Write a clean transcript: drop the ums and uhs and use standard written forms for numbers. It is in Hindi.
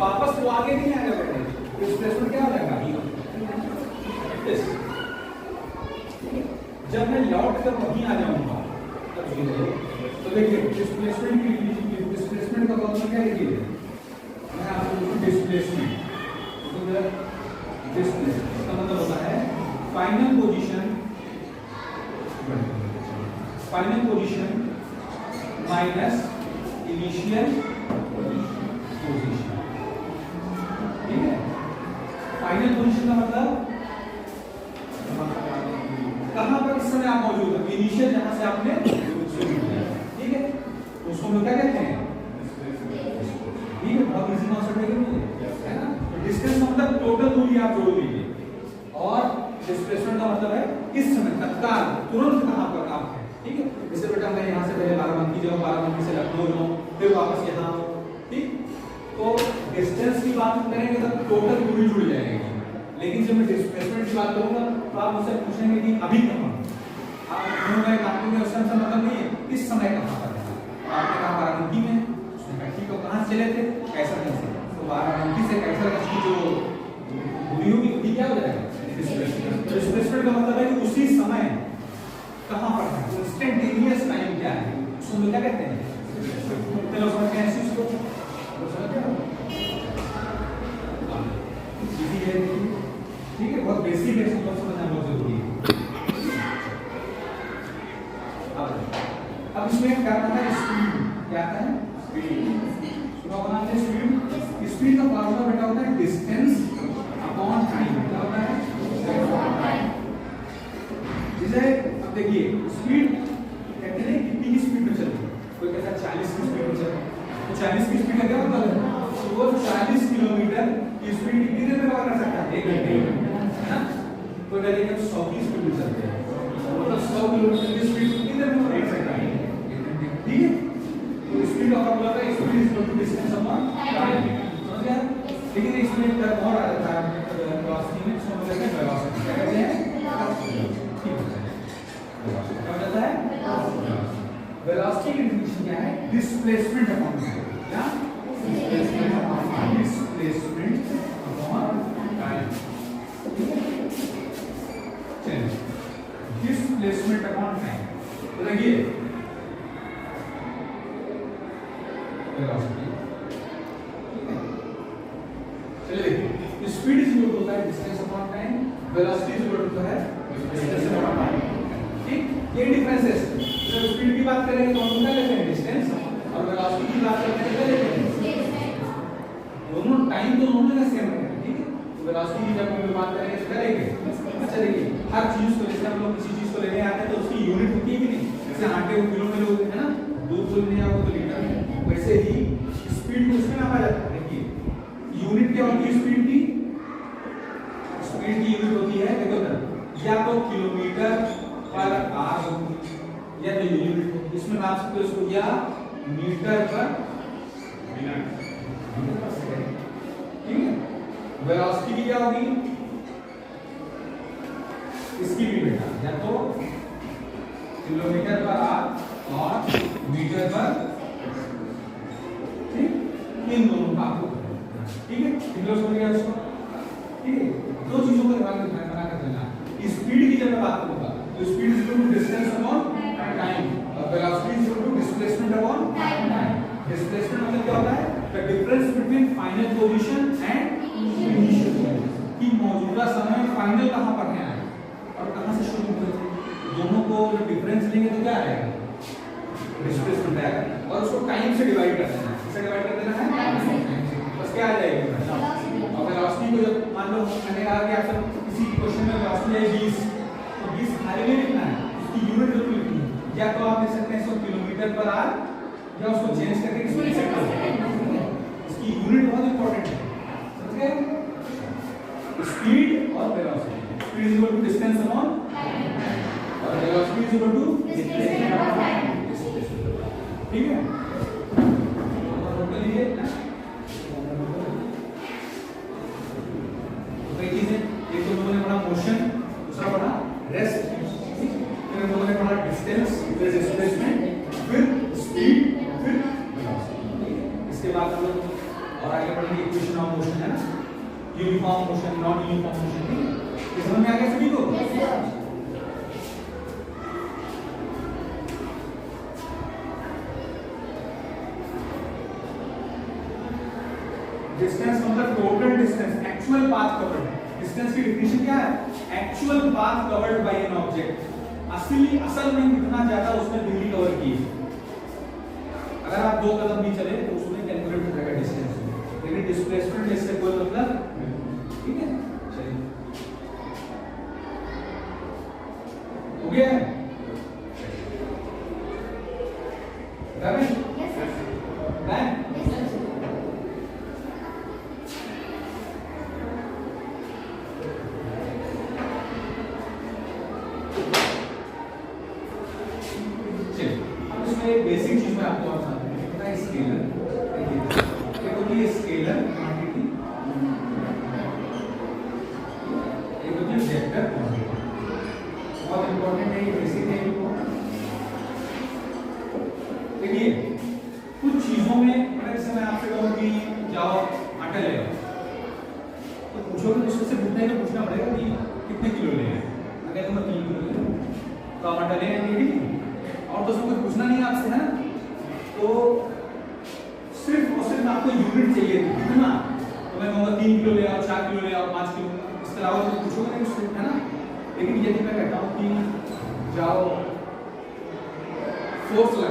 वापस वो आगे नहीं आएगा बेटे, डिस्प्लेसमेंट क्या हो जाएगा? जब मैं लौट कर वहीं आ जाऊंगा तो देखिए डिस्प्लेसमेंट का फॉर्मूला क्या लिखिए, मैं आपको डिस्प्लेसमेंट का मतलब होता है final position minus initial position. ठीक है, फाइनल पोजीशन का मतलब कहां पर इस समय आप मौजूद है, इनिशियल जहां से आपने शुरू किया। ठीक है, उसको हम लोग क्या कहते हैं? ठीक है, बहुत इजी कॉन्सेप्ट है ना। तो डिस्टेंस मतलब टोटल दूरी आप जोड़ लीजिए, और डिस्प्लेसमेंट का मतलब है इस समय तत्काल तुरंत कहां पर आप हैं। ठीक है, जैसे बेटा मैं यहां से पहले बाराबंकी जाऊं, बाराबंकी से लखनऊ जाऊं, फिर वापस यहां आऊं। ठीक, तो डिस्टेंस की बात करेंगे तो टोटल दूरी जुड़ जाएगी, लेकिन जब मैं डिस्प्लेसमेंट की बात करूंगा तो आप मुझसे पूछेंगे कि अभी कहां आप मैं आपको उस समय मतलब नहीं है इस समय कहां पर है। आपने कहा बाराबंकी में, उसने कहा ठीक है, कहां से चले थे? कैसा कैसे, तो बाराबंकी से कैसा की जो दूरी होगी वो क्या हो जाएगा? डिस्प्लेसमेंट का मतलब है कि उसी समय कहां पर है, इंस्टेंटेनियस टाइम क्या है, उसको क्या कहते हैं? चलो समझते हैं इसको, ठीक है, बहुत बेसिक है, समझना बहुत जरूरी है। अब इसमें क्या आता है? स्पीड। क्या आता है? स्पीड। स्पीड का फॉर्मूला बेटा होता है डिस्टेंस अपॉन टाइम। क्या होता है? जैसे अब देखिए स्पीड कहते हैं कितनी की स्पीड में चलती है, कोई कहता है 40 की स्पीड में चलती है, तो 40 की स्पीड का क्या मतलब है? वो 40 किलोमीटर की स्पीड कितनी देर में कवर कर सकता है? 1 घंटे में, है ना। कोई कहता है 100 की स्पीड में चलते हैं, मतलब 100 किलोमीटर की स्पीड कितनी देर में कवर कर सकता है? 1 घंटे। ठीक है, तो स्पीड का फॉर्मूला है speed is equal to distance upon time. समझ गया? लेकिन इसमें एक टर्म और आता है वेलोसिटी में, इसको हम कहते हैं वेलोसिटी। क्या कहते हैं? ठीक है, क्या होता है? वेलोसिटी की डेफिनेशन क्या है? Displacement upon time. क्या? Displacement upon time. चलिए, डिस्प्लेसमेंट अपॉन टाइम तो देखिए वेलोसिटी। चलिए देखिए स्पीड इज इक्वल होता है distance upon time, velocity is equal होता है डिस्टेंस अपॉन टाइम। ठीक, ये डिफरेंस है। जब स्पीड की बात करेंगे तो हम क्या लेते हैं? डिस्टेंस, और वेलोसिटी की बात करते हैं क्या लेते हैं? दोनों टाइम तो दोनों का सेम है। ठीक है, तो वेलोसिटी की जब हम बात करेंगे तो करेंगे। अच्छा देखिए हर चीज को, जैसे हम लोग किसी चीज को लेने आते हैं तो उसकी यूनिट होती है कि नहीं? जैसे आटे को किलो में लोगे है ना, दूध को लेने आओगे तो लीटर में, वैसे ही स्पीड को उसमें नापा जाता है। देखिए यूनिट क्या होती है स्पीड की? स्पीड की यूनिट होती है, देखो ना, या तो किलोमीटर पर आवर होगी, या तो यूनिट इसमें नाप सकते हो उसको, या मीटर पर मिनट। ठीक है, वेलोसिटी की क्या होगी? इसकी भी बेटा या तो किलोमीटर पर आवर और मीटर पर। ठीक, इन दोनों का आपको, ठीक है, समझ गया इसको? ठीक है, दो चीजों को ध्यान बना कर चलना। स्पीड की जब मैं बात करूंगा तो speed is equal to distance upon time, और velocity is equal to displacement upon time. Displacement मतलब क्या होता है? The difference between final position and initial position, कि मौजूदा समय में फाइनल कहां पर है और कहां से शुरू हुए थे, दोनों को जब डिफरेंस लेंगे तो क्या आएगा? डिस्प्लेसमेंट आएगा, और उसको टाइम से डिवाइड कर देना है। किससे डिवाइड कर देना है? बस क्या आ जाएगा? और वेलोसिटी को जब मान लो मैंने कहा कि आपसे किसी क्वेश्चन में वेलोसिटी है 20, तो 20 खाली में लिखना है, उसकी यूनिट जरूर लिखनी है। या तो आप लिख सकते हैं इसको किलोमीटर पर आवर, या उसको चेंज करके किसमें लिख सकते हैं? इसकी यूनिट बहुत इंपॉर्टेंट है, समझ गए? स्पीड और velocity, speed is equal to distance upon time, और velocity is equal to displacement upon time. ठीक है, नोट कर लीजिए ना। तो कई चीजें, एक तो लोगों ने पढ़ा मोशन, दूसरा पढ़ा रेस्ट, फिर लोगों ने पढ़ा डिस्टेंस, फिर डिस्प्लेसमेंट, फिर स्पीड, फिर वेलोसिटी। इसके बाद हम लोग और आगे पढ़ेंगे equation uniform motion, non uniform motion, ठीक है? ये समझ में आ गया सभी को? डिस्टेंस मतलब total distance, actual path covered. Distance की डेफिनेशन क्या है? Actual path covered by an object. असल में कितना ज्यादा उसने दूरी कवर की है। अगर आप 2 कदम भी चले तो उसमें कैलकुलेट हो जाएगा डिस्टेंस, लेकिन डिस्प्लेसमेंट इससे कोई मतलब नहीं, ठीक है? चलिए, हो गया है? बेसिक चीज में आपको बताता हूं, पता है स्केलर, एक होती है स्केलर क्वांटिटी, एक होती है वेक्टर क्वांटिटी। बहुत इंपॉर्टेंट है ये, बेसिक है ये। देखिए कुछ चीजों में अगर जैसे मैं आपसे कहूं कि जाओ आटा ले आओ, तो पूछोगे तो उससे पूछना पड़ेगा कि कितने किलो ले आए। अगर तो मैं 3 किलो ले तो आप आटा ले आएंगे, ठीक है? और तो कुछ पूछना नहीं है आपसे, है ना? तो सिर्फ और सिर्फ आपको यूनिट चाहिए कितना, तो मैं कहूँगा 3 किलो ले आओ, 4 किलो ले आओ, 5 किलो, इसके अलावा तो पूछोगे नहीं उससे, है ना? लेकिन यदि मैं कहता हूँ कि जाओ फोर्स लगा